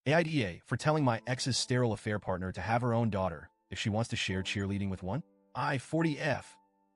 AITA for telling my ex's sterile affair partner to have her own daughter if she wants to share cheerleading with one. I, 40F,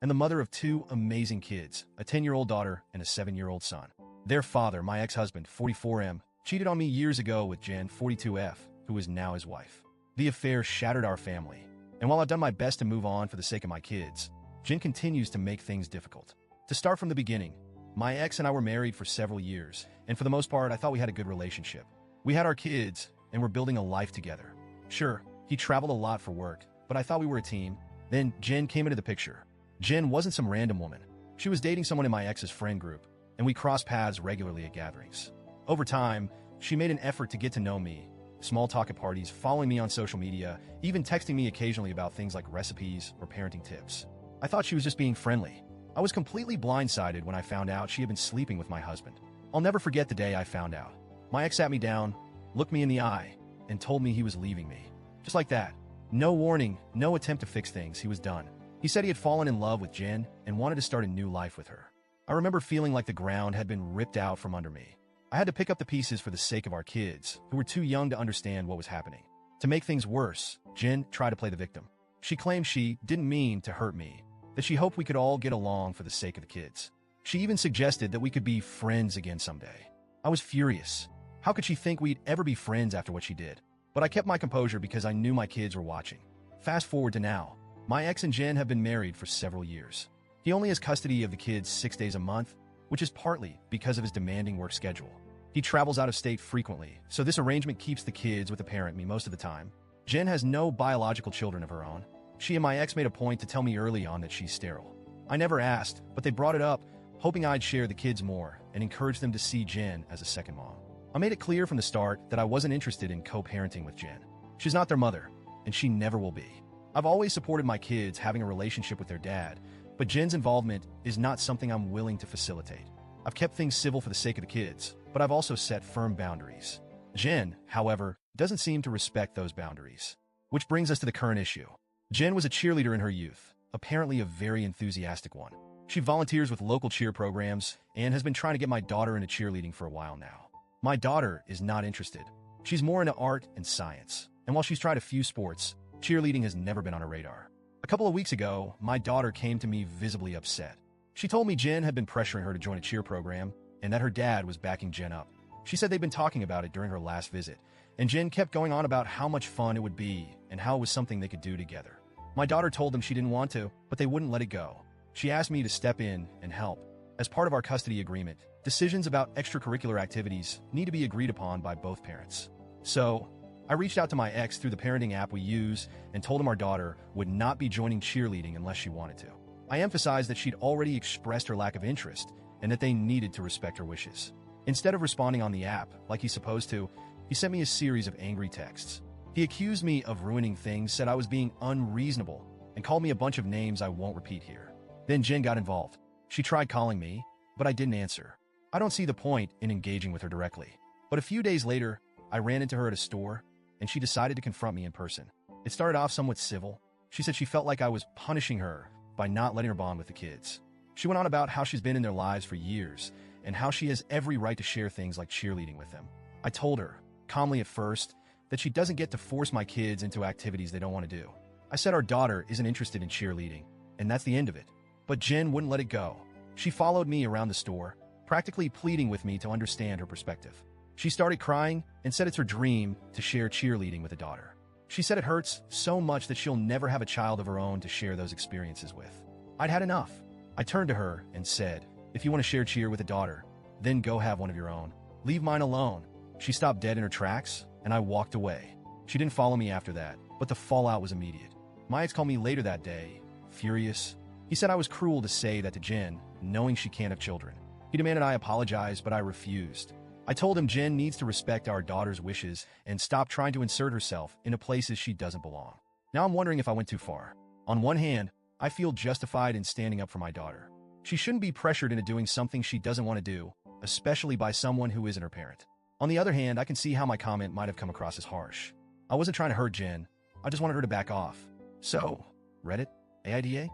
and the mother of two amazing kids, a 10-year-old daughter and a 7-year-old son. Their father, my ex-husband, 44M, cheated on me years ago with Jen, 42F, who is now his wife. The affair shattered our family, and while I've done my best to move on for the sake of my kids, Jen continues to make things difficult. To start from the beginning, my ex and I were married for several years, and for the most part, I thought we had a good relationship. We had our kids, and we're building a life together. Sure, he traveled a lot for work, but I thought we were a team. Then Jen came into the picture. Jen wasn't some random woman. She was dating someone in my ex's friend group, and we crossed paths regularly at gatherings. Over time, she made an effort to get to know me, small talk at parties, following me on social media, even texting me occasionally about things like recipes or parenting tips. I thought she was just being friendly. I was completely blindsided when I found out she had been sleeping with my husband. I'll never forget the day I found out. My ex sat me down, looked me in the eye, and told me he was leaving me. Just like that. No warning, no attempt to fix things, he was done. He said he had fallen in love with Jen and wanted to start a new life with her. I remember feeling like the ground had been ripped out from under me. I had to pick up the pieces for the sake of our kids, who were too young to understand what was happening. To make things worse, Jen tried to play the victim. She claimed she didn't mean to hurt me, that she hoped we could all get along for the sake of the kids. She even suggested that we could be friends again someday. I was furious. How could she think we'd ever be friends after what she did? But I kept my composure because I knew my kids were watching. Fast forward to now. My ex and Jen have been married for several years. He only has custody of the kids 6 days a month, which is partly because of his demanding work schedule. He travels out of state frequently, so this arrangement keeps the kids with the parent me most of the time. Jen has no biological children of her own. She and my ex made a point to tell me early on that she's sterile. I never asked, but they brought it up, hoping I'd share the kids more and encourage them to see Jen as a second mom. I made it clear from the start that I wasn't interested in co-parenting with Jen. She's not their mother, and she never will be. I've always supported my kids having a relationship with their dad, but Jen's involvement is not something I'm willing to facilitate. I've kept things civil for the sake of the kids, but I've also set firm boundaries. Jen, however, doesn't seem to respect those boundaries. Which brings us to the current issue. Jen was a cheerleader in her youth, apparently a very enthusiastic one. She volunteers with local cheer programs and has been trying to get my daughter into cheerleading for a while now. My daughter is not interested. She's more into art and science, and while she's tried a few sports, cheerleading has never been on her radar. A couple of weeks ago, my daughter came to me visibly upset. She told me Jen had been pressuring her to join a cheer program and that her dad was backing Jen up. She said they'd been talking about it during her last visit, and Jen kept going on about how much fun it would be and how it was something they could do together. My daughter told them she didn't want to, but they wouldn't let it go. She asked me to step in and help. As part of our custody agreement, decisions about extracurricular activities need to be agreed upon by both parents. So, I reached out to my ex through the parenting app we use and told him our daughter would not be joining cheerleading unless she wanted to. I emphasized that she'd already expressed her lack of interest and that they needed to respect her wishes. Instead of responding on the app like he's supposed to, he sent me a series of angry texts. He accused me of ruining things, said I was being unreasonable, and called me a bunch of names I won't repeat here. Then Jen got involved. She tried calling me, but I didn't answer. I don't see the point in engaging with her directly. But a few days later, I ran into her at a store, and she decided to confront me in person. It started off somewhat civil. She said she felt like I was punishing her by not letting her bond with the kids. She went on about how she's been in their lives for years, and how she has every right to share things like cheerleading with them. I told her, calmly at first, that she doesn't get to force my kids into activities they don't want to do. I said our daughter isn't interested in cheerleading, and that's the end of it. But Jen wouldn't let it go. She followed me around the store, practically pleading with me to understand her perspective. She started crying and said it's her dream to share cheerleading with a daughter. She said it hurts so much that she'll never have a child of her own to share those experiences with. I'd had enough. I turned to her and said, if you want to share cheer with a daughter, then go have one of your own. Leave mine alone. She stopped dead in her tracks, and I walked away. She didn't follow me after that, but the fallout was immediate. My ex called me later that day, furious. He said I was cruel to say that to Jen, knowing she can't have children. He demanded I apologize, but I refused. I told him Jen needs to respect our daughter's wishes and stop trying to insert herself into places she doesn't belong. Now I'm wondering if I went too far. On one hand, I feel justified in standing up for my daughter. She shouldn't be pressured into doing something she doesn't want to do, especially by someone who isn't her parent. On the other hand, I can see how my comment might have come across as harsh. I wasn't trying to hurt Jen. I just wanted her to back off. So, Reddit, AIDA?